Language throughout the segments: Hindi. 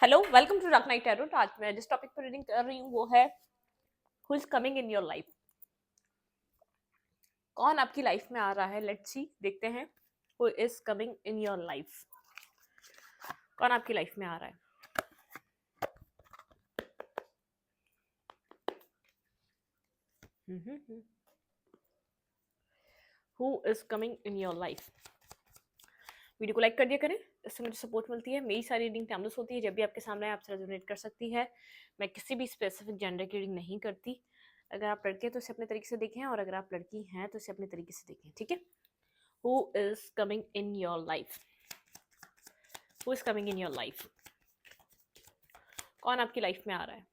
Hello, welcome to Dark Night Tarot. आज मैं जिस टॉपिक पर रीडिंग कर रही हूँ वो है who is coming in your life. कौन आपकी लाइफ में आ रहा है? लेट्स सी, देखते हैं। Who is coming in your life? कौन आपकी लाइफ में आ रहा है? Who is coming in your life? Video को लाइक कर दिया करें, इससे मुझे सपोर्ट मिलती है। मेरी सारी रीडिंग टाइमलेस होती है, जब भी आपके सामने आपसे रेजोनेट कर सकती है। मैं किसी भी स्पेसिफिक जेंडर की रीडिंग नहीं करती। अगर आप लड़के हैं तो इसे अपने तरीके से देखें, और अगर आप लड़की हैं तो इसे अपने तरीके से देखें, ठीक है। Who is coming in your life? Who is coming in your life? कौन आपकी लाइफ में आ रहा है?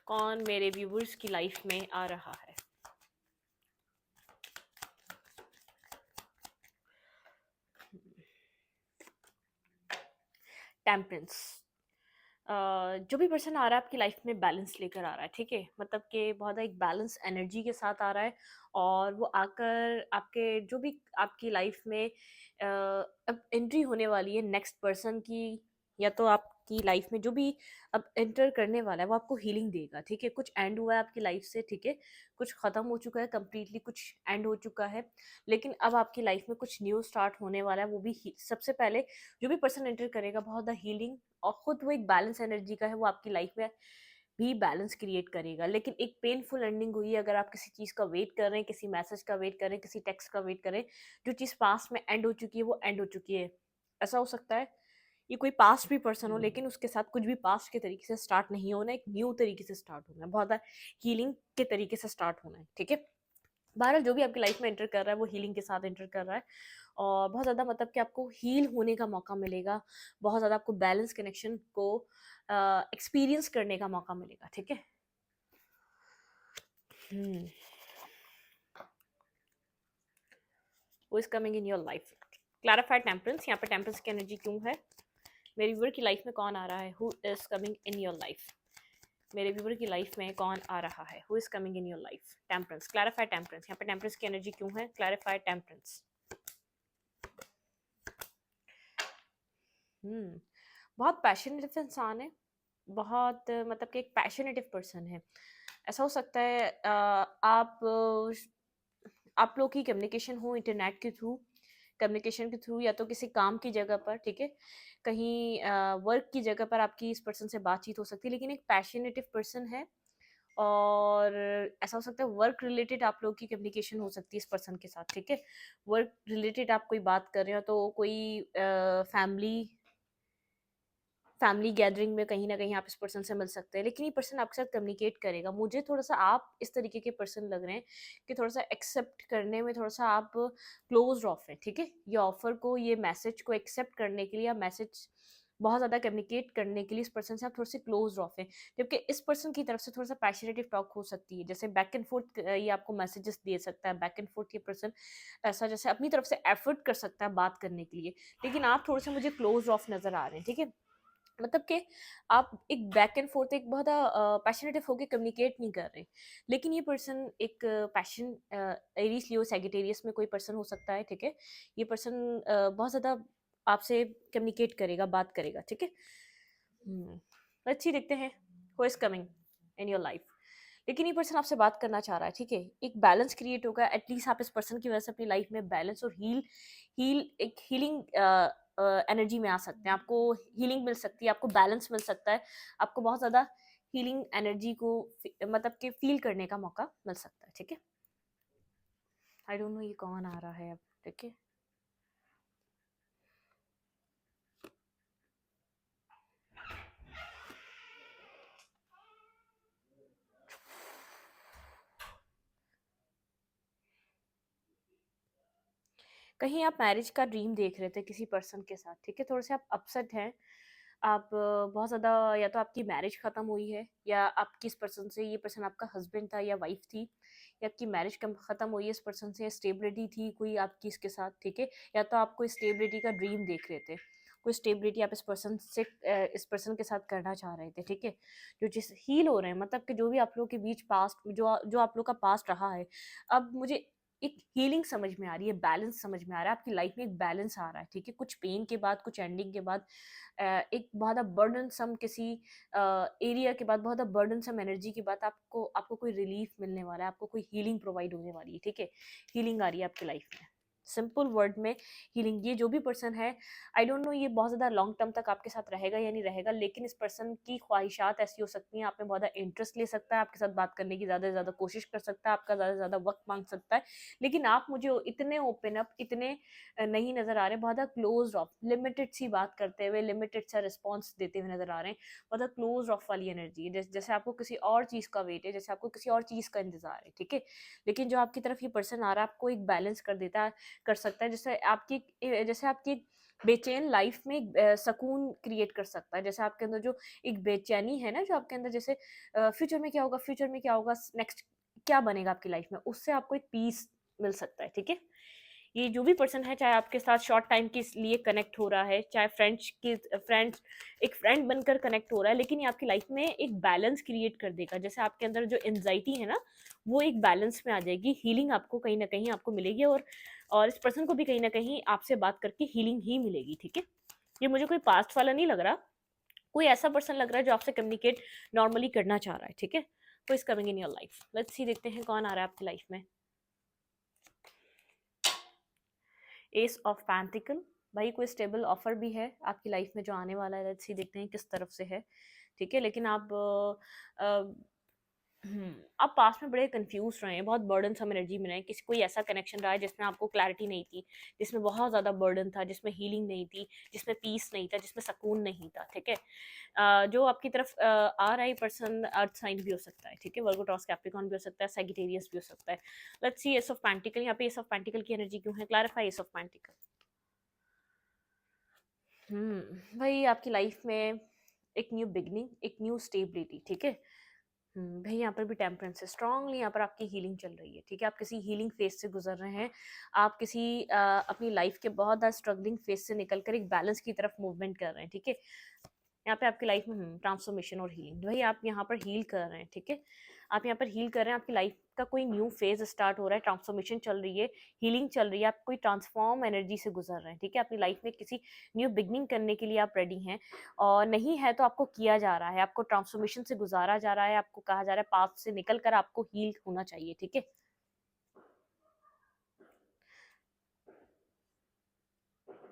कौन मेरे व्यूवर्स की लाइफ में आ रहा है? टेम्परेंस। जो भी पर्सन आ रहा है आपकी लाइफ में बैलेंस लेकर आ रहा है, ठीक है। मतलब कि बहुत एक बैलेंस एनर्जी के साथ आ रहा है, और वो आकर आपके जो भी आपकी लाइफ में अब एंट्री होने वाली है नेक्स्ट पर्सन की, या तो आपकी लाइफ में जो भी अब एंटर करने वाला है वो आपको हीलिंग देगा, ठीक है। कुछ एंड हुआ है आपकी लाइफ से, ठीक है। कुछ खत्म हो चुका है कंप्लीटली, कुछ एंड हो चुका है, लेकिन अब आपकी लाइफ में कुछ न्यू स्टार्ट होने वाला है। वो भी सबसे पहले जो भी पर्सन एंटर करेगा बहुत ज़्यादा हीलिंग, और खुद वो एक बैलेंस एनर्जी का है, वो आपकी लाइफ में भी बैलेंस क्रिएट करेगा। लेकिन एक पेनफुल एंडिंग हुई है। अगर आप किसी चीज़ का वेट कर रहे हैं, किसी मैसेज का वेट कर रहे हैं, किसी टेक्स्ट का वेट कर रहे हैं, जो चीज़ पास्ट में एंड हो चुकी है वो एंड हो चुकी है। ऐसा हो सकता है ये कोई पास्ट भी पर्सन हो, लेकिन उसके साथ कुछ भी पास्ट के तरीके से स्टार्ट नहीं होना है, एक न्यू तरीके से स्टार्ट होना है, बहुत ज़्यादा हीलिंग के तरीके से स्टार्ट होना है, ठीक है। बहरहाल जो भी आपकी लाइफ में एंटर कर रहा है वो हीलिंग के साथ एंटर कर रहा है, और बहुत ज़्यादा मतलब कि आपको हील होने का मौका मिलेगा। बहुत ज़्यादा आपको बैलेंस कनेक्शन को एक्सपीरियंस करने का मौका मिलेगा, ठीक है। वो is coming in your life. Clarified temperance. यहाँ पे टेम्परेंस की एनर्जी क्यों है? मेरे व्यूअर की लाइफ में कौन आ रहा है? Who is coming in your life? मेरे व्यूअर की लाइफ में कौन आ रहा है? Who is coming in your life? Temperance. Clarified temperance. यहाँ पे टेम्परेंस की एनर्जी क्यों है? Clarified temperance. बहुत पैशनेट इंसान है, बहुत मतलब कि एक पैशनेटिव पर्सन है। ऐसा हो सकता है आप लोग की कम्युनिकेशन हो इंटरनेट के थ्रू, कम्युनिकेशन के थ्रू, या तो किसी काम की जगह पर, ठीक है। कहीं वर्क की जगह पर आपकी इस पर्सन से बातचीत हो सकती है, लेकिन एक पैशनेटिव पर्सन है। और ऐसा हो सकता है वर्क रिलेटेड आप लोग की कम्युनिकेशन हो सकती है इस पर्सन के साथ, ठीक है। वर्क रिलेटेड आप कोई बात कर रहे हो तो कोई फैमिली फैमिली गैदरिंग में कहीं न कहीं आप इस पर्सन से मिल सकते हैं, लेकिन ये पर्सन आपके साथ कम्युनिकेट करेगा। मुझे थोड़ा-सा आप इस तरीके के पर्सन लग रहे हैं कि थोड़ा-सा एक्सेप्ट करने में थोड़ा-सा आप क्लोज़्ड ऑफ हैं, ठीक है? ये ऑफ़र को, ये मैसेज को एक्सेप्ट करने के लिए, या मैसेज बहुत ज़्यादा कम्युनिकेट करने के लिए इस पर्सन से आप थोड़े-से क्लोज़्ड ऑफ हैं। जबकि इस पर्सन की तरफ से थोड़ा-सा पैशनेटिव टॉक हो सकती है, जैसे बैक एंड फ़ोर्थ ये आपको मैसेजेस दे सकता है, बैक एंड फ़ोर्थ ये पर्सन ऐसा जैसे अपनी तरफ से एफ़र्ट कर सकता है बात करने के लिए, लेकिन आप थोड़े-से मुझे क्लोज़्ड ऑफ नज़र आ रहे हैं, ठीक है? मतलब कि आप एक बैक एंड फोर्थ एक बहुत पैशनेटिव होके कम्युनिकेट नहीं कर रहे, लेकिन ये पर्सन एक पैशन, एरीज लियो सैजिटेरियस में कोई पर्सन हो सकता है, ठीक है। ये पर्सन बहुत ज़्यादा आपसे कम्युनिकेट करेगा, बात करेगा, ठीक है। अच्छी देखते हैं who is coming in your life. लेकिन ये पर्सन आपसे बात करना चाह रहा है, ठीक है। एक बैलेंस क्रिएट होगा, एटलीस्ट आप इस पर्सन की वजह से अपनी लाइफ में बैलेंस और हील एक हीलिंग एनर्जी में आ सकते हैं। आपको हीलिंग मिल सकती है, आपको बैलेंस मिल सकता है, आपको बहुत ज़्यादा हीलिंग एनर्जी को मतलब कि फील करने का मौका मिल सकता है, ठीक है। आई डोंट नो ये कौन आ रहा है अब, ठीक है। कहीं आप मैरिज का ड्रीम देख रहे थे किसी पर्सन के साथ, ठीक है। थोड़े से आप अपसेट हैं। आप बहुत ज़्यादा, या तो आपकी मैरिज ख़त्म हुई है, या आपकी इस पर्सन से, ये पर्सन आपका हस्बैंड था या वाइफ थी, या आपकी मैरिज कम ख़त्म हुई है इस पर्सन से, स्टेबिलिटी थी कोई आपकी इसके साथ, ठीक है। या तो आप कोई स्टेबिलिटी का ड्रीम देख रहे थे, कोई स्टेबिलिटी आप इस पर्सन से इस पर्सन के साथ करना चाह रहे थे, ठीक है। जो जिस हील हो रहे हैं, मतलब कि जो भी आप लोग के बीच पास्ट जो जो आप लोग का पास्ट रहा है, अब मुझे एक हीलिंग समझ में आ रही है, बैलेंस समझ में आ रहा है, आपकी लाइफ में एक बैलेंस आ रहा है, ठीक है? कुछ पेन के बाद, कुछ एंडिंग के बाद एक बहुत बर्डनसम किसी एरिया के बाद, बहुत बर्डनसम एनर्जी के बाद आपको आपको कोई रिलीफ मिलने वाला है, आपको कोई हीलिंग प्रोवाइड होने वाली है, ठीक है? हीलिंग आ रही है आपकी लाइफ में। सिंपल वर्ड में हीलिंग। ये जो भी पर्सन है, आई डोंट नो ये बहुत ज़्यादा लॉन्ग टर्म तक आपके साथ रहेगा या नहीं रहेगा, लेकिन इस पर्सन की ख्वाहिशात ऐसी हो सकती हैं, आप में बहुत ज़्यादा इंटरेस्ट ले सकता है, आपके साथ बात करने की ज़्यादा से ज़्यादा कोशिश कर सकता है, आपका ज़्यादा से ज़्यादा वक्त मांग सकता है, लेकिन आप मुझे इतने ओपन अप, इतने नहीं नज़र आ रहे, बहुत ज़्यादा क्लोज ऑफ, लिमिटेड सी बात करते हुए, लिमिटेड सा रिस्पॉन्स देते हुए नज़र आ रहे हैं, बहुत ज़्यादा क्लोज ऑफ वाली एनर्जी है, जैसे आपको किसी और चीज़ का वेट है, जैसे आपको किसी और चीज़ का इंतजार है, ठीक है? लेकिन जो आपकी तरफ ये पर्सन आ रहा है, आपको एक बैलेंस कर देता है, कर सकता है, जैसे आपकी एक बेचैन लाइफ में एक सकून क्रिएट कर सकता है, जैसे आपके अंदर जो एक बेचैनी है ना, जो आपके अंदर, जैसे फ्यूचर में क्या होगा, फ्यूचर में क्या होगा, नेक्स्ट क्या बनेगा आपकी लाइफ में, उससे आपको एक पीस मिल सकता है, ठीक है? ये जो भी पर्सन है, चाहे आपके साथ शॉर्ट टाइम के लिए कनेक्ट हो रहा है, चाहे फ्रेंड्स एक फ्रेंड बनकर कनेक्ट हो रहा है, लेकिन ये आपकी लाइफ में एक बैलेंस क्रिएट कर देगा। जैसे आपके अंदर जो एंजाइटी है ना, वो एक बैलेंस में आ जाएगी, हीलिंग आपको कहीं ना कहीं आपको मिलेगी, और इस पर्सन को भी कहीं ना कहीं आपसे बात करके हीलिंग ही मिलेगी, ठीक है? ये मुझे कोई पास्ट वाला नहीं लग रहा, कोई ऐसा पर्सन लग रहा है जो आपसे कम्युनिकेट नॉर्मली करना चाह रहा है, ठीक है? तो is coming in your life. Let's see, देखते हैं कौन आ रहा है आपकी लाइफ में। S of pentacle. भाई कोई स्टेबल ऑफर भी है आपकी लाइफ में जो आने वाला है, लेट्स सी, देखते हैं किस तरफ से है, ठीक है? लेकिन आप पास में बड़े कंफ्यूज रहे हैं, बहुत बर्डन सम एनर्जी में रहे, किसी कोई ऐसा कनेक्शन रहा है जिसमें आपको क्लैरिटी नहीं थी, जिसमें बहुत ज़्यादा बर्डन था, जिसमें हीलिंग नहीं थी, जिसमें पीस नहीं था, जिसमें सुकून नहीं था, ठीक है? जो आपकी तरफ आ रहा है पर्सन अर्थ साइन भी हो सकता है, ठीक है? वर्गो, टॉरस, कैप्रिकॉर्न भी हो सकता है, सैजिटेरियस भी हो सकता है। Let's see, S of pentacle. यहाँ पे एस ऑफ पेंटिकल की एनर्जी क्यों है? Clarify S of pentacle. भाई आपकी लाइफ में एक न्यू बिगनिंग, एक न्यू स्टेबिलिटी, ठीक है? भाई यहाँ पर भी टेम्परेंस है, स्ट्रांगली यहाँ पर आपकी हीलिंग चल रही है, ठीक है? आप किसी हीलिंग फेज से गुजर रहे हैं, आप किसी अपनी लाइफ के बहुत ज़्यादा स्ट्रगलिंग फेज से निकलकर एक बैलेंस की तरफ मूवमेंट कर रहे हैं, ठीक है? यहाँ पे आपकी लाइफ में ट्रांसफॉर्मेशन और हीलिंग, भाई आप यहाँ पर हील कर रहे हैं, ठीक है? आप यहाँ पर हील कर रहे हैं, आपकी लाइफ का कोई न्यू फेज स्टार्ट हो रहा है, ट्रांसफॉर्मेशन चल रही है, हीलिंग चल रही है, आप कोई ट्रांसफॉर्म एनर्जी से गुजर रहे हैं, ठीक है? अपनी लाइफ में किसी न्यू बिगनिंग करने के लिए आप रेडी हैं, और नहीं है तो आपको किया जा रहा है, आपको ट्रांसफॉर्मेशन से गुजारा जा रहा है, आपको कहा जा रहा है पाथ से निकल कर आपको हील होना चाहिए, ठीक है?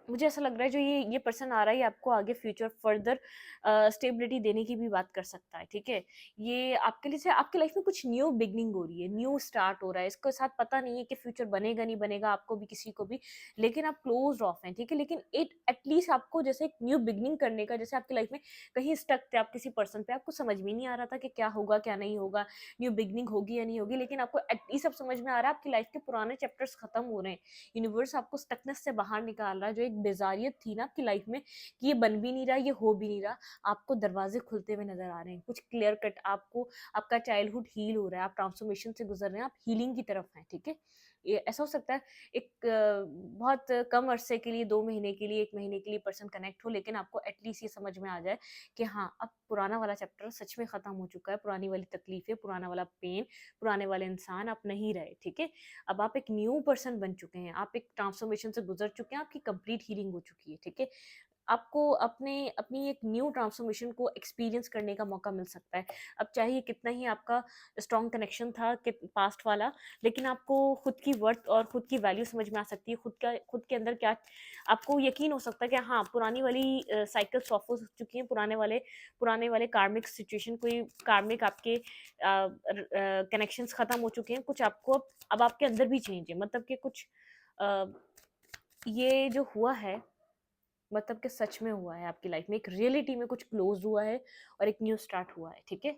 मुझे ऐसा लग रहा है जो ये पर्सन आ रहा है, ये आपको आगे फ्यूचर फर्दर स्टेबिलिटी देने की भी बात कर सकता है, ठीक है? ये आपके लिए से आपकी लाइफ में कुछ न्यू बिगनिंग हो रही है, न्यू स्टार्ट हो रहा है, इसके साथ पता नहीं है कि फ्यूचर बनेगा नहीं बनेगा आपको भी, किसी को भी, लेकिन आप क्लोज ऑफ हैं, ठीक है? लेकिन इट एटलीस्ट आपको जैसे एक न्यू बिगनिंग करने का, जैसे आपकी लाइफ में कहीं स्टक थे आप किसी पर्सन पे, आपको समझ में नहीं आ रहा था कि क्या होगा क्या नहीं होगा, न्यू बिगनिंग होगी या नहीं होगी, लेकिन आपको एटलीस्ट अब समझ में आ रहा है, आपकी लाइफ के पुराने चैप्टर्स खत्म हो रहे हैं, यूनिवर्स आपको स्टकनेस से बाहर निकाल रहा है, जो एक बेजारियत थी ना आपकी लाइफ में कि ये बन भी नहीं रहा, ये हो भी नहीं रहा, आपको दरवाजे खुलते हुए नजर आ रहे हैं, कुछ क्लियर कट आपको, आपका चाइल्डहुड हील हो रहा है, आप ट्रांसफॉर्मेशन से गुजर रहे हैं, आप हीलिंग की तरफ हैं, ठीक है? ये ऐसा हो सकता है एक बहुत कम अरसे के लिए, 2 महीने के लिए, 1 महीने के लिए पर्सन कनेक्ट हो, लेकिन आपको एटलीस्ट ये समझ में आ जाए कि हाँ, अब पुराना वाला चैप्टर सच में खत्म हो चुका है, पुरानी वाली तकलीफें, पुराना वाला पेन, पुराने वाले इंसान आप नहीं रहे, ठीक है? अब आप एक न्यू पर्सन बन चुके हैं, आप एक ट्रांसफॉर्मेशन से गुजर चुके हैं, आपकी कंप्लीट हीलिंग हो चुकी है, ठीक है? आपको अपनी एक न्यू ट्रांसफॉर्मेशन को एक्सपीरियंस करने का मौका मिल सकता है। अब चाहे कितना ही आपका स्ट्रॉन्ग कनेक्शन था कि पास्ट वाला, लेकिन आपको खुद की वर्थ और खुद की वैल्यू समझ में आ सकती है, खुद के अंदर क्या, आपको यकीन हो सकता है कि हाँ, पुरानी वाली साइकिल्स ऑफ हो चुकी हैं, पुराने वाले कार्मिक सिचुएशन, कोई कार्मिक आपके कनेक्शंस खत्म हो चुके हैं, कुछ आपको अब आपके अंदर भी चेंज है, मतलब कि कुछ अ, ये जो हुआ है, मतलब कि सच में हुआ है आपकी लाइफ में, एक रियलिटी में कुछ क्लोज हुआ है और एक न्यू स्टार्ट हुआ है, ठीक है?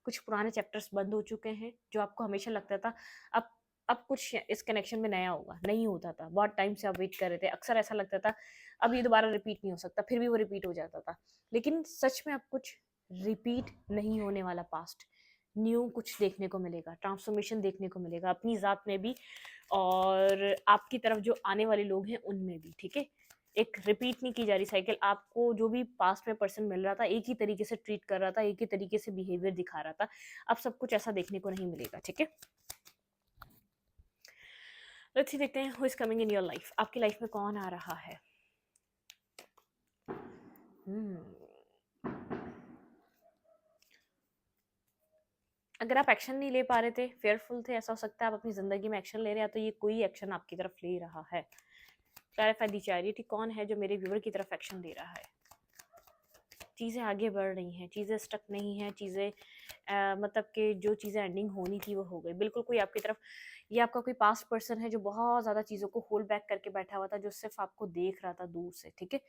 कुछ पुराने चैप्टर्स बंद हो चुके हैं, जो आपको हमेशा लगता था अब अब कुछ इस कनेक्शन में नया होगा, नहीं होता था, बहुत टाइम से आप वेट कर रहे थे, अक्सर ऐसा लगता था अब ये दोबारा रिपीट नहीं हो सकता, फिर भी वो रिपीट हो जाता था, लेकिन सच में अब कुछ रिपीट नहीं होने वाला, पास्ट न्यू कुछ देखने को मिलेगा, ट्रांसफॉर्मेशन देखने को मिलेगा, अपनी ज़ात में भी और आपकी तरफ जो आने वाले लोग हैं उनमें भी, ठीक है? एक रिपीट नहीं की जा रही साइकिल, आपको जो भी पास्ट में पर्सन मिल रहा था, एक ही तरीके से ट्रीट कर रहा था, एक ही तरीके से बिहेवियर दिखा रहा था, अब सब कुछ ऐसा देखने को नहीं मिलेगा, ठीक है? लेट्स सी देखते हैं who is coming in your life, आपकी लाइफ में कौन आ रहा है। अगर आप एक्शन नहीं ले पा रहे थे, फेयरफुल थे, ऐसा हो सकता है आप अपनी ज़िंदगी में एक्शन ले रहे हैं, तो ये कोई एक्शन आपकी तरफ ले रहा है। क्लैरिफाई दी चैरिटी, कौन है जो मेरे व्यूअर की तरफ एक्शन ले रहा है। चीज़ें आगे बढ़ रही हैं, चीज़ें स्टक नहीं हैं, चीज़ें मतलब कि जो चीज़ें एंडिंग होनी थी वो हो गई। बिल्कुल कोई आपकी तरफ, ये आपका कोई पास्ट पर्सन है जो बहुत ज़्यादा चीज़ों को होल्ड बैक करके बैठा हुआ था, जो सिर्फ आपको देख रहा था दूर से, ठीक है।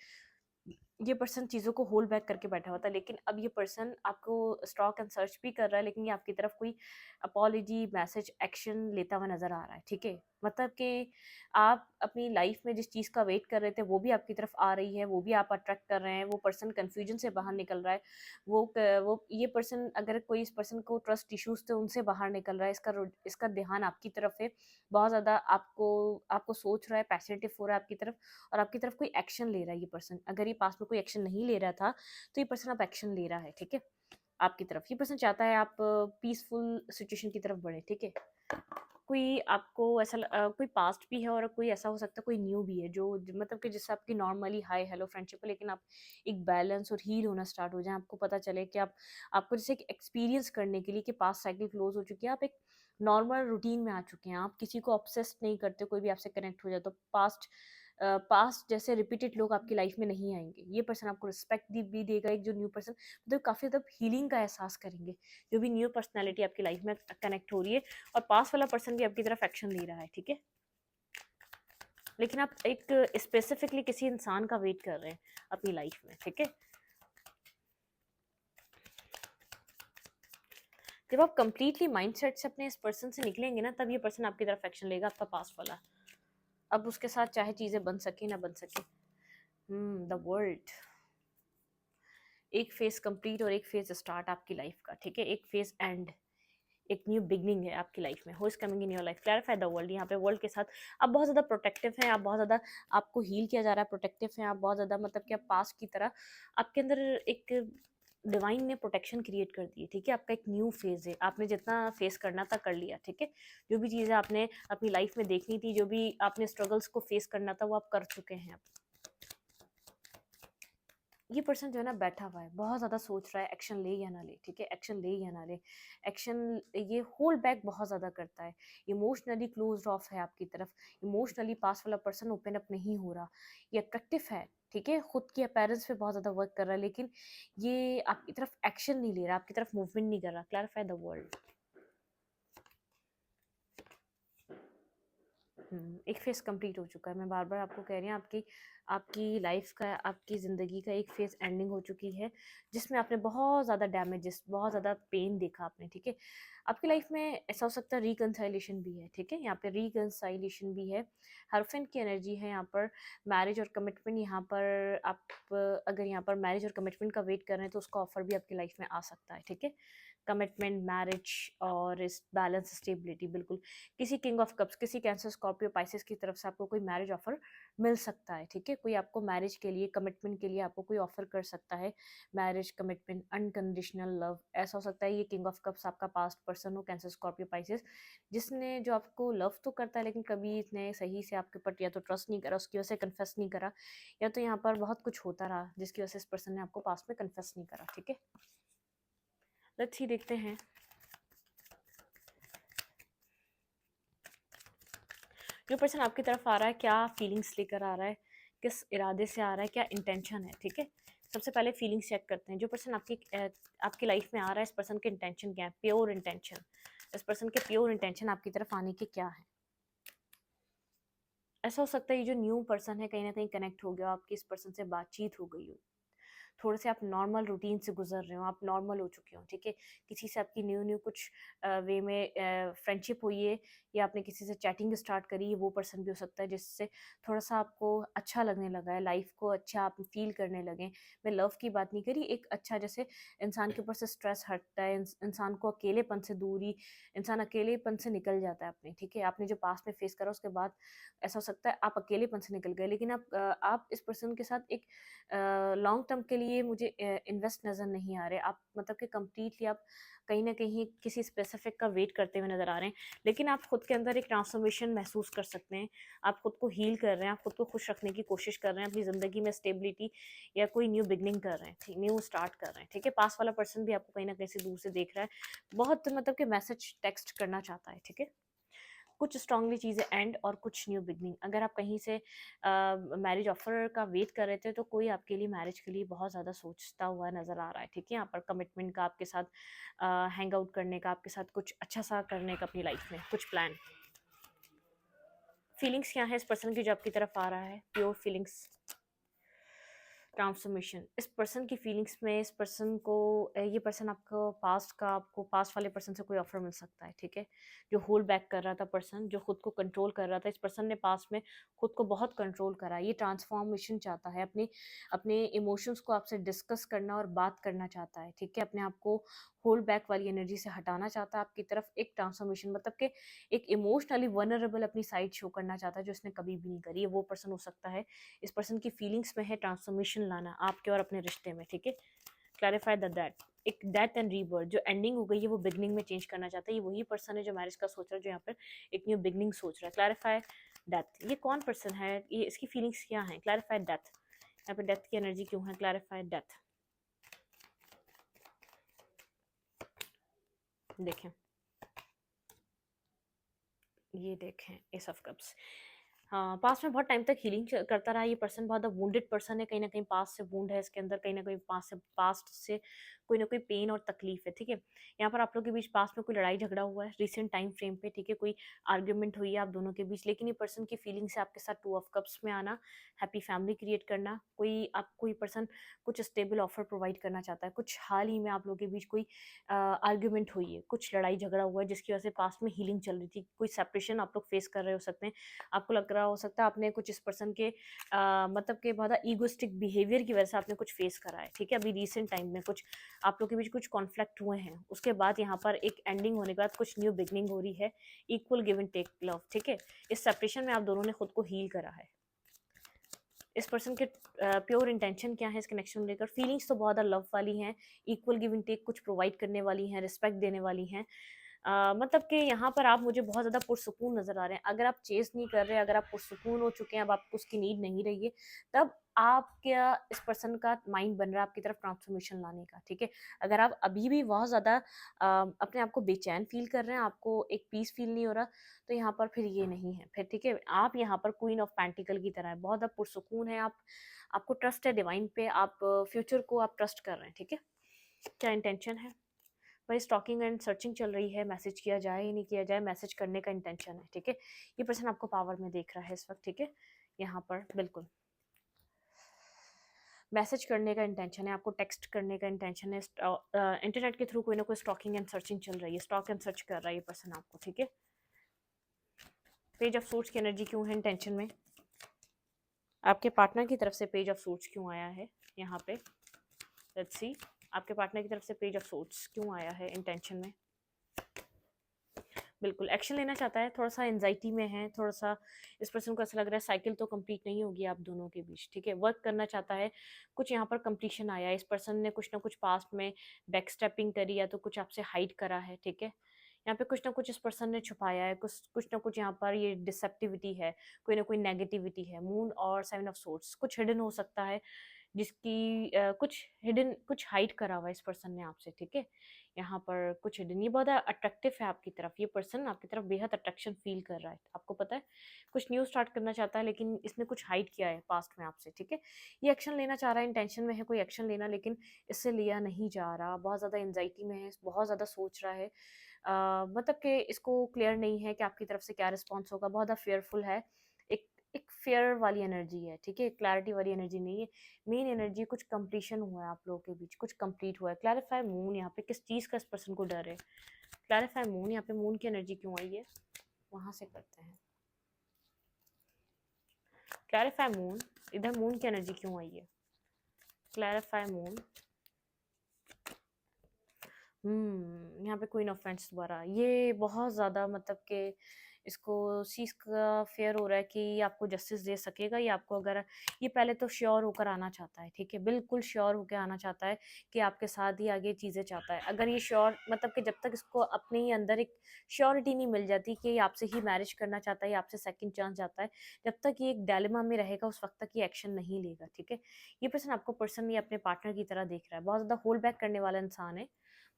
ये पर्सन चीज़ों को होल्ड बैक करके बैठा हुआ था, लेकिन अब ये पर्सन आपको स्टॉक एंड सर्च भी कर रहा है, लेकिन ये आपकी तरफ कोई अपॉलॉजी, मैसेज, एक्शन लेता हुआ नज़र आ रहा है, ठीक है। मतलब कि आप अपनी लाइफ में जिस चीज़ का वेट कर रहे थे वो भी आपकी तरफ आ रही है, वो भी आप अट्रैक्ट कर रहे हैं, वो पर्सन कन्फ्यूजन से बाहर निकल रहा है, वो ये पर्सन, अगर कोई इस पर्सन को ट्रस्ट इश्यूज थे उनसे बाहर निकल रहा है, इसका ध्यान आपकी तरफ है, बहुत ज़्यादा आपको आपको सोच रहा है, पैसिनेटिव हो रहा है आपकी तरफ, और आपकी तरफ कोई एक्शन ले रहा है ये पर्सन। अगर ये पास में कोई एक्शन नहीं ले रहा था, तो ये पर्सन अब एक्शन ले रहा है, ठीक है, आपकी तरफ। ये पर्सन चाहता है आप पीसफुल सिचुएशन की तरफ बढ़े, ठीक है। कोई आपको ऐसा कोई पास्ट भी है और कोई ऐसा हो सकता है कोई न्यू भी है, मतलब कि जिससे आपकी नॉर्मली हाय हेलो फ्रेंडशिप है, लेकिन आप एक बैलेंस और हील होना स्टार्ट हो जाए, आपको पता चले कि आपको जैसे एक एक्सपीरियंस करने के लिए कि पास्ट साइकिल क्लोज हो चुकी है, आप एक नॉर्मल रूटीन में आ चुके हैं, आप किसी को ऑब्सेस्ड नहीं करते, कोई भी आपसे कनेक्ट हो जाए तो पास्ट जैसे रिपीटेड लोग आपकी लाइफ में नहीं आएंगे। ये पर्सन आपको रिस्पेक्ट भी देगा, एक जो न्यू पर्सन, मतलब काफ़ी ज़्यादा हीलिंग का एहसास करेंगे, जो भी न्यू पर्सनैलिटी आपकी लाइफ में कनेक्ट हो रही है, और पास वाला पर्सन भी आपकी तरफ एक्शन ले रहा है, ठीक है। लेकिन आप एक स्पेसिफिकली किसी इंसान का वेट कर रहे हैं अपनी लाइफ में, ठीक है। जब आप कंप्लीटली माइंडसेट से अपने इस पर्सन से निकलेंगे ना, तब ये पर्सन आपकी तरफ एक्शन लेगा, आपका पास वाला। अब उसके साथ चाहे चीज़ें बन सके ना बन सके। द वर्ल्ड, एक फेज कंप्लीट और एक फेज स्टार्ट आपकी लाइफ का, ठीक है। एक फेज एंड, एक न्यू बिगनिंग है आपकी लाइफ में। Who is coming in your life, clarify the world, यहाँ पे वर्ल्ड के साथ आप बहुत ज़्यादा प्रोटेक्टिव हैं, आप बहुत ज़्यादा, आपको हील किया जा रहा है, प्रोटेक्टिव हैं आप बहुत ज़्यादा, मतलब कि आप पास की तरह, आपके अंदर एक डिवाइन ने प्रोटेक्शन क्रिएट कर दी है, ठीक है। आपका एक न्यू फेज है, आपने जितना फेस करना था कर लिया, ठीक है। जो भी चीज़ें आपने अपनी लाइफ में देखनी थी, जो भी आपने स्ट्रगल्स को फेस करना था, वो आप कर चुके हैं अब। ये पर्सन जो है ना बैठा हुआ है, बहुत ज़्यादा सोच रहा है एक्शन ले या ना ले, ठीक है, एक्शन ले या ना ले, एक्शन, ये होल्ड बैक बहुत ज़्यादा करता है, इमोशनली क्लोज ऑफ है आपकी तरफ, इमोशनली पास वाला पर्सन ओपन अप नहीं हो रहा, ये अट्रैक्टिव है, ठीक है, खुद की अपीयरेंस पे बहुत ज़्यादा वर्क कर रहा है, लेकिन ये आपकी तरफ एक्शन नहीं ले रहा, आपकी तरफ मूवमेंट नहीं कर रहा। Clarify the world. एक फेज़ कंप्लीट हो चुका है, मैं बार-बार आपको कह रही हूँ, आपकी आपकी लाइफ़ का, आपकी ज़िंदगी का एक फेज़ एंडिंग हो चुकी है, जिसमें आपने बहुत ज़्यादा डैमेजेस, बहुत ज़्यादा पेन देखा आपने, ठीक है। आपकी लाइफ़ में ऐसा हो सकता है रिकंसिलिएशन भी है, ठीक है, यहाँ पे रिकंसिलिएशन भी है, हieरोफेंट की एनर्जी है यहाँ पर, मैरिज और कमिटमेंट यहाँ पर, आप अगर यहाँ पर मैरिज और कमिटमेंट का वेट कर रहे हैं, तो उसका ऑफ़र भी आपकी लाइफ़ में आ सकता है, ठीक है। कमिटमेंट, मैरिज और इस बैलेंस, स्टेबिलिटी, बिल्कुल। किसी किंग ऑफ कप्स, किसी कैंसर, स्कॉर्पियो, पाइसेस की तरफ से आपको कोई मैरिज ऑफर मिल सकता है, ठीक है। कोई आपको मैरिज के लिए, कमिटमेंट के लिए आपको कोई ऑफर कर सकता है, मैरिज, कमिटमेंट, अनकंडीशनल लव, ऐसा हो सकता है ये किंग ऑफ कप्स आपका पास्ट पर्सन हो, कैंसर, स्कॉर्पियो, पाइसेस, जिसने जो आपको लव तो करता है, लेकिन कभी इसने सही से आपके ऊपर या तो ट्रस्ट नहीं करा, उसकी वजह से कन्फेस नहीं करा, या तो यहाँ पर बहुत कुछ होता रहा जिसकी वजह से इस पर्सन ने आपको पास्ट में कन्फेस नहीं करा, ठीक है। लेट्स ही देखते हैं जो पर्सन आपकी तरफ आ रहा है क्या फीलिंग्स लेकर आ रहा है, किस इरादे से आ रहा है, क्या इंटेंशन है, ठीक है। सबसे पहले फीलिंग्स चेक करते हैं। जो पर्सन आपकी लाइफ में आ रहा है, इस पर्सन के इंटेंशन क्या है, प्योर इंटेंशन, इस पर्सन के प्योर इंटेंशन आपकी तरफ आने के क्या है। ऐसा हो सकता है ये जो न्यू पर्सन है, कहीं ना कहीं कनेक्ट हो गया, आपकी इस पर्सन से बातचीत हो गई हो, थोड़े से आप नॉर्मल रूटीन से गुजर रहे हो, आप नॉर्मल हो चुके हो, ठीक है। किसी से आपकी न्यू न्यू कुछ वे में फ्रेंडशिप हुई है, या आपने किसी से चैटिंग स्टार्ट करी है, वो पर्सन भी हो सकता है जिससे थोड़ा सा आपको अच्छा लगने लगा है, लाइफ को अच्छा आप फील करने लगे। मैं लव की बात नहीं करी, एक अच्छा जैसे इंसान के ऊपर से स्ट्रेस हटता है, इंसान को अकेलेपन से दूरी, इंसान अकेलेपन से निकल जाता है अपने, ठीक है। आपने जो पास्ट में फेस करा उसके बाद ऐसा हो सकता है आप अकेलेपन से निकल गए, लेकिन आप इस पर्सन के साथ एक लॉन्ग टर्म के लिए लिए मुझे इन्वेस्ट नज़र नहीं आ रहे। आप मतलब कि कंप्लीटली आप कहीं न कहीं किसी स्पेसिफ़िक का वेट करते हुए नज़र आ रहे हैं। लेकिन आप खुद के अंदर एक ट्रांसफ़ॉर्मेशन महसूस कर सकते हैं। आप खुद को हील कर रहे हैं, आप खुद को खुश रखने की कोशिश कर रहे हैं, अपनी ज़िंदगी में स्टेबिलिटी या कोई न्यू बिगिनिंग कर रहे हैं, ठीक न्यू स्टार्ट कर रहे हैं, ठीक है? पास वाला पर्सन भी आपको कहीं न कहीं से दूर से देख रहा है। बहुत मतलब कि मैसेज टेक्स्ट करना चाहता है, ठीक है? कुछ स्ट्रांगली चीज़ें एंड और कुछ न्यू बिगनिंग। अगर आप कहीं से मैरिज ऑफर का वेट कर रहे थे तो कोई आपके लिए मैरिज के लिए बहुत ज़्यादा सोचता हुआ नज़र आ रहा है, ठीक है? यहाँ पर कमिटमेंट का आपके साथ हैंग आउट करने का, आपके साथ कुछ अच्छा सा करने का अपनी लाइफ में कुछ प्लान। फीलिंग्स क्या है इस पर्सन की जो आपकी तरफ आ रहा है? Pure feelings, transformation. इस पर्सन की फीलिंग्स में इस पर्सन को ये पर्सन आपको पास्ट वाले पर्सन से कोई ऑफर मिल सकता है, ठीक है? जो होल्ड बैक कर रहा था पर्सन, जो खुद को कंट्रोल कर रहा था, इस पर्सन ने पास्ट में खुद को बहुत कंट्रोल करा। ये ट्रांसफॉर्मेशन चाहता है, अपने अपने इमोशंस को आपसे डिस्कस करना और बात करना चाहता है, ठीक है? अपने आप को होल्ड बैक वाली एनर्जी से हटाना चाहता है, आपकी तरफ एक ट्रांसफॉर्मेशन मतलब कि एक इमोशनली वनरेबल अपनी साइड शो करना चाहता है जो इसने कभी भी नहीं करी है। वो पर्सन हो सकता है। इस पर्सन की फीलिंग्स में है ट्रांसफॉर्मेशन लाना आपके और अपने रिश्ते में, ठीक है? Clarify the that. एक डेथ एंड रीबर्थ, जो एंडिंग हो गई है वो बिगनिंग में चेंज करना चाहता है। ये वही पर्सन है जो मैरिज का सोच रहा है, जो यहाँ पर एक न्यू बिगनिंग सोच रहा है। Clarify death. ये कौन पर्सन है? ये इसकी फीलिंग्स क्या हैं? Clarify death. यहाँ पे डेथ की एनर्जी क्यों है? Clarify death. देखें, ये देखें एस ऑफ कप्स। हाँ, पास्ट में बहुत टाइम तक हीलिंग करता रहा ये पर्सन। बहुत वुंडेड पर्सन है, कहीं ना कहीं पास्ट से वुंड है इसके अंदर, कहीं ना कहीं पास्ट से कोई ना कोई पेन और तकलीफ है, ठीक है? यहाँ पर आप लोगों के बीच पास्ट में कोई लड़ाई झगड़ा हुआ है रिसेंट टाइम फ्रेम पे, ठीक है? कोई आर्ग्यूमेंट हुई है आप दोनों के बीच, लेकिन ये पर्सन की फीलिंग से आपके साथ टू ऑफ कप्स में आना, हैप्पी फैमिली क्रिएट करना, कोई पर्सन कुछ स्टेबल ऑफर प्रोवाइड करना चाहता है। कुछ हाल ही में आप लोगों के बीच कोई आर्ग्यूमेंट हुई है, कुछ लड़ाई झगड़ा हुआ है जिसकी वजह से पास्ट में हीलिंग चल रही थी। कोई सेपरेशन आप लोग फेस कर रहे हो सकते हैं। आपको लग रहा हो सकता है आपने कुछ इस पर्सन के मतलब के बहुत ईगोइस्टिक बिहेवियर की वजह से आपने कुछ फेस करा है, ठीक है? अभी रिसेंट टाइम में कुछ आप लोग के बीच कुछ कॉन्फ्लिक्ट हुए हैं, उसके बाद यहाँ पर एक एंडिंग होने के बाद कुछ न्यू बिगनिंग हो रही है। Equal give and take love, ठीक है? इस सेपरेशन में आप दोनों ने खुद को हील करा है। इस पर्सन के प्योर इंटेंशन क्या है इस कनेक्शन को लेकर? फीलिंग्स तो बहुत लव वाली हैं, इक्वल गिव एंड टेक कुछ प्रोवाइड करने वाली हैं, रिस्पेक्ट देने वाली हैं। मतलब कि यहाँ पर आप मुझे बहुत ज़्यादा पुरसुकून नज़र आ रहे हैं। अगर आप चेस नहीं कर रहे, अगर आप पुरसुकून हो चुके हैं, अब आपको उसकी नीड नहीं रही है, तब आप क्या इस पर्सन का माइंड बन रहा है आपकी तरफ ट्रांसफॉर्मेशन लाने का, ठीक है? अगर आप अभी भी बहुत ज़्यादा अपने आप को बेचैन फील कर रहे हैं, आपको एक पीस फील नहीं हो रहा, तो यहाँ पर फिर ये नहीं है फिर, ठीक है? आप यहाँ पर क्वीन ऑफ पेंटिकल की तरह है, बहुत ज़्यादा पुरसुकून है आप, आपको ट्रस्ट है डिवाइन पे, आप फ्यूचर को आप ट्रस्ट कर रहे हैं, ठीक है? क्या इंटेंशन है? भाई स्टॉकिंग एंड सर्चिंग चल रही है, मैसेज किया जाए या नहीं किया जाए, मैसेज करने का इंटेंशन है, ठीक है? ये पर्सन आपको पावर में देख रहा है इस वक्त, ठीक है? यहाँ पर बिल्कुल मैसेज करने का इंटेंशन है, आपको टेक्स्ट करने का इंटेंशन है। इंटरनेट के थ्रू कोई ना कोई स्टॉकिंग एंड सर्चिंग चल रही है, स्टॉक एंड सर्च कर रहा है ये पर्सन आपको, ठीक है? पेज ऑफ सूट्स की एनर्जी क्यों है इंटेंशन में? आपके पार्टनर की तरफ से पेज ऑफ सूट्स क्यों आया है यहाँ पे? लेट्स सी, आपके पार्टनर की तरफ से पेज ऑफ सूट्स क्यों आया है इंटेंशन में? बिल्कुल एक्शन लेना चाहता है, थोड़ा सा एंजाइटी में है, थोड़ा सा इस पर्सन को ऐसा लग रहा है साइकिल तो कंप्लीट नहीं होगी आप दोनों के बीच, ठीक है? वर्क करना चाहता है, कुछ यहाँ पर कंप्लीशन आया है। इस पर्सन ने कुछ ना कुछ पास्ट में बैक स्टेपिंग करी या तो कुछ आपसे हाइड करा है, ठीक है? यहाँ पे कुछ ना कुछ इस पर्सन ने छुपाया है, कुछ कुछ ना कुछ यहाँ पर ये डिसेप्टिविटी है, कोई ना कोई नेगेटिविटी है। मून और सेवन ऑफ सोर्ड्स कुछ हिडन हो सकता है, जिसकी कुछ हिडन कुछ हाइड करा हुआ है इस पर्सन ने आपसे, ठीक है? यहाँ पर कुछ हिडन, ये बहुत अट्रैक्टिव है आपकी तरफ, ये पर्सन आपकी तरफ बेहद अट्रैक्शन फील कर रहा है। आपको पता है कुछ न्यू स्टार्ट करना चाहता है, लेकिन इसने कुछ हाइड किया है पास्ट में आपसे, ठीक है? ये एक्शन लेना चाह रहा है, इंटेंशन में है कोई एक्शन लेना, लेकिन इससे लिया नहीं जा रहा, बहुत ज़्यादा एंजाइटी में है, बहुत ज़्यादा सोच रहा है। मतलब कि इसको क्लियर नहीं है कि आपकी तरफ से क्या रिस्पॉन्स होगा, बहुत ज़्यादा फेयरफुल है। एक एक फेयर वाली एनर्जी है, ठीक है? क्लैरिटी वाली एनर्जी नहीं है। मेन एनर्जी कुछ कंप्लीशन हुआ है आप लोगों के बीच, कुछ कंप्लीट हुआ है। क्लैरिफाई मून, यहाँ पे किस चीज़ का इस पर्सन को डर है? क्लैरिफाई मून, यहाँ पे मून की एनर्जी क्यों आई है? वहाँ से करते हैं। क्लैरिफाई मून, इधर मून की एनर्जी क्यों आई है? Clarify moon. यहाँ पे क्वीन ऑफ पेंट्स दोबारा, ये बहुत ज़्यादा मतलब कि इसको उस चीज़ का फ़ियर हो रहा है कि ये आपको जस्टिस दे सकेगा, या आपको अगर ये पहले तो श्योर होकर आना चाहता है, ठीक है? बिल्कुल श्योर होके आना चाहता है कि आपके साथ ही आगे चीज़ें चाहता है। अगर ये श्योर मतलब कि जब तक इसको अपने ही अंदर एक श्योरिटी नहीं मिल जाती कि ये आपसे ही मैरिज करना चाहता है या आपसे सेकंड चांस चाहता है, जब तक ये एक डायलेमा में रहेगा उस वक़्त तक ये एक्शन नहीं लेगा, ठीक है? ये पर्सन आपको पर्सनली अपने पार्टनर की तरह देख रहा है, बहुत ज़्यादा होल्ड बैक करने वाला इंसान है,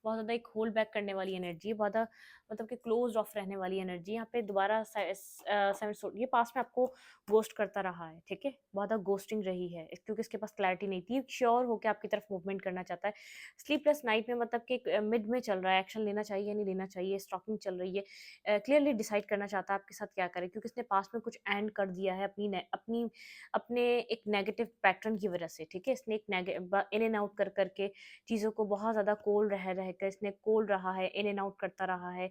बहुत ज़्यादा एक होल्ड बैक करने वाली एनर्जी है, बहुत ज़्यादा मतलब कि क्लोज़ ऑफ रहने वाली एनर्जी यहाँ पे दोबारा सेवन सूट ये पास्ट में आपको घोस्ट करता रहा है, ठीक है? बहुत ज़्यादा घोस्टिंग रही है क्योंकि इसके पास क्लैरिटी नहीं थी, श्योर होके आपकी तरफ मूवमेंट करना चाहता है। स्लीपलेस नाइट में मतलब कि एक मिड में चल रहा है, एक्शन लेना चाहिए या नहीं लेना चाहिए, स्टॉकिंग चल रही है। क्लियरली डिसाइड करना चाहता है आपके साथ क्या करे क्योंकि इसने पास्ट में कुछ एंड कर दिया है अपने एक नेगेटिव पैटर्न की वजह से, ठीक है? इसने एक इन एंड आउट कर करके चीज़ों को बहुत ज़्यादा कोल्ड रह रह कर इसने कोल्ड रहा है, इन एंड आउट करता रहा है।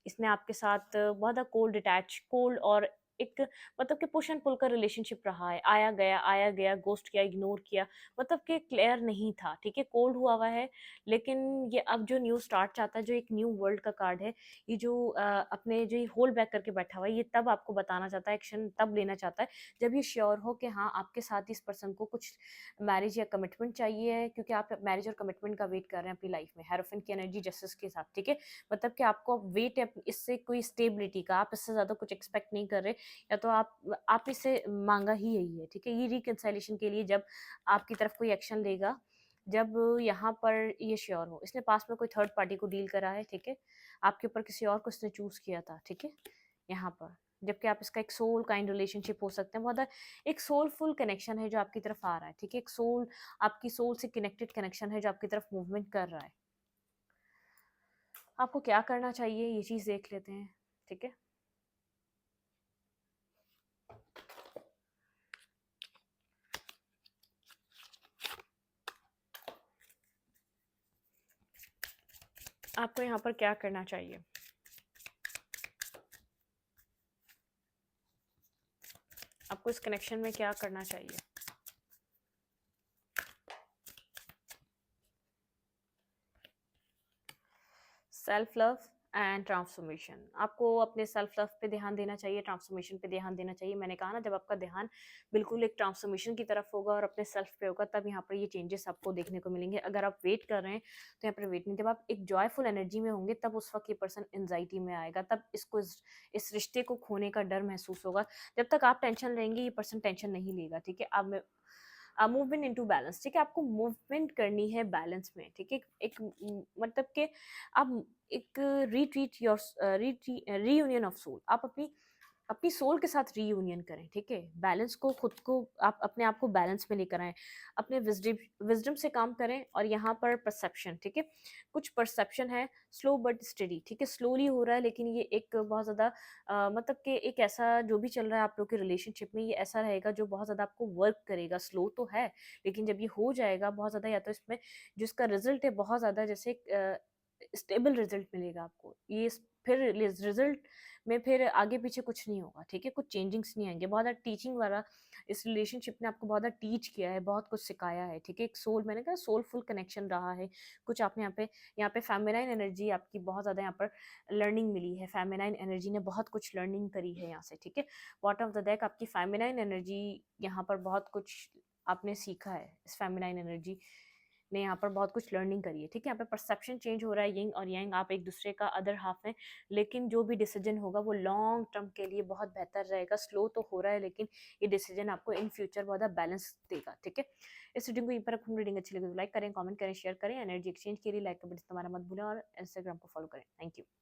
इसने आपके साथ बहुत ज़्यादा कोल्ड और एक मतलब कि पुश एंड पुल का रिलेशनशिप रहा है। आया गया, घोस्ट किया, इग्नोर किया, मतलब कि क्लियर नहीं था, ठीक है? कोल्ड हुआ है, लेकिन ये अब जो न्यू स्टार्ट चाहता है, जो एक न्यू वर्ल्ड का कार्ड है, ये जो अपने जो ये होल्ड बैक करके बैठा हुआ है, ये तब आपको बताना चाहता है, एक्शन तब लेना चाहता है, जब ये श्योर हो कि हाँ, आपके साथ इस पर्सन को कुछ मैरिज या कमिटमेंट चाहिए है क्योंकि आप मैरिज और कमिटमेंट का वेट कर रहे हैं अपनी लाइफ में, हेरोफेंट की एनर्जी जस्टिस के साथ, ठीक है? मतलब कि आपको अब वेट है इससे कोई स्टेबिलिटी का, आप इससे ज़्यादा कुछ एक्सपेक्ट नहीं कर रहे, या तो आप इससे माँगा ही यही है, ठीक है? ये रिकंसिलिएशन के लिए जब आपकी तरफ कोई एक्शन लेगा, जब यहाँ पर ये श्योर हो। इसने पास्ट में कोई थर्ड पार्टी को डील करा है, ठीक है? आपके ऊपर किसी और को इसने चूज़ किया था, ठीक है? यहाँ पर। जबकि आप इसका एक सोल काइंड रिलेशनशिप हो सकते हैं, बहुत एक सोलफुल कनेक्शन है जो आपकी तरफ आ रहा है, ठीक है? एक सोल आपकी सोल से कनेक्टेड कनेक्शन है जो आपकी तरफ मूवमेंट कर रहा है। आपको क्या करना चाहिए ये चीज़ देख लेते हैं, ठीक है? आपको यहाँ पर क्या करना चाहिए? आपको इस कनेक्शन में क्या करना चाहिए? Self love and transformation. आपको अपने सेल्फ लव पे ध्यान देना चाहिए, ट्रांसफॉर्मेशन पे ध्यान देना चाहिए। मैंने कहा ना, जब आपका ध्यान बिल्कुल एक ट्रांसफॉर्मेशन की तरफ होगा और अपने सेल्फ पे होगा, तब यहाँ पर ये चेंजेस आपको देखने को मिलेंगे। अगर आप वेट कर रहे हैं तो यहाँ पर वेट नहीं, जब आप एक जॉयफुल एनर्जी में होंगे तब उस वक्त ये पर्सन एंजाइटी में आएगा, तब इसको इस रिश्ते को खोने का डर महसूस होगा। जब तक आप टेंशन लेंगे ये पर्सन टेंशन नहीं लेगा, ठीक है? अब मूवमेंट इनटू बैलेंस, ठीक है? आपको मूवमेंट करनी है बैलेंस में, ठीक है? मतलब कि आप एक retreat your reunion of soul, आप अपनी अपनी सोल के साथ रीयूनियन करें, ठीक है? बैलेंस को खुद को आप अपने आप को बैलेंस में लेकर आएँ, अपने विज़डम से काम करें। और यहाँ पर परसेप्शन, ठीक है? कुछ परसेप्शन है स्लो बट स्टेडी, ठीक है? स्लोली हो रहा है लेकिन ये एक बहुत ज़्यादा मतलब कि एक ऐसा जो भी चल रहा है आप लोग के रिलेशनशिप में, ये ऐसा रहेगा जो बहुत ज़्यादा आपको वर्क करेगा। स्लो तो है, लेकिन जब ये हो जाएगा बहुत ज़्यादा, या तो इसमें जो इसका रिज़ल्ट है बहुत ज़्यादा जैसे स्टेबल रिज़ल्ट मिलेगा आपको। फिर रिज़ल्ट में फिर आगे-पीछे कुछ नहीं होगा, ठीक है? कुछ चेंजिंग्स नहीं आएँगे। बहुत ज़्यादा टीचिंग वाला इस रिलेशनशिप ने आपको बहुत ज़्यादा टीच किया है, बहुत कुछ सिखाया है, ठीक है? एक सोल, मैंने कहा सोलफुल कनेक्शन रहा है। कुछ आपने यहाँ पे फेमिनाइन एनर्जी आपकी बहुत ज़्यादा यहाँ पर लर्निंग मिली है। फेमिनाइन एनर्जी ने बहुत कुछ लर्निंग करी है यहाँ से, ठीक है? बॉटम ऑफ द डेक आपकी फेमिनाइन एनर्जी यहाँ पर बहुत कुछ आपने सीखा है। इस फेमिनाइन एनर्जी ने यहाँ पर बहुत कुछ लर्निंग करी है, ठीक है? यहाँ पे परसेप्शन चेंज हो रहा है, यिंग और यांग, आप एक दूसरे का अदर हाफ हैं, लेकिन जो भी डिसीजन होगा वो लॉन्ग टर्म के लिए बहुत बेहतर रहेगा। स्लो तो हो रहा है लेकिन ये डिसीजन आपको इन फ्यूचर बहुत ज़्यादा बैलेंस देगा, ठीक है? इस रीडिंग को यहीं पर रखूँ। रीडिंग अच्छी लगी तो लाइक करें, कमेंट करें, शेयर करें। एनर्जी एक्सचेंज के लिए लाइक का बटन दबाना मत भूलें और इंस्टाग्राम को फॉलो करें। Thank you.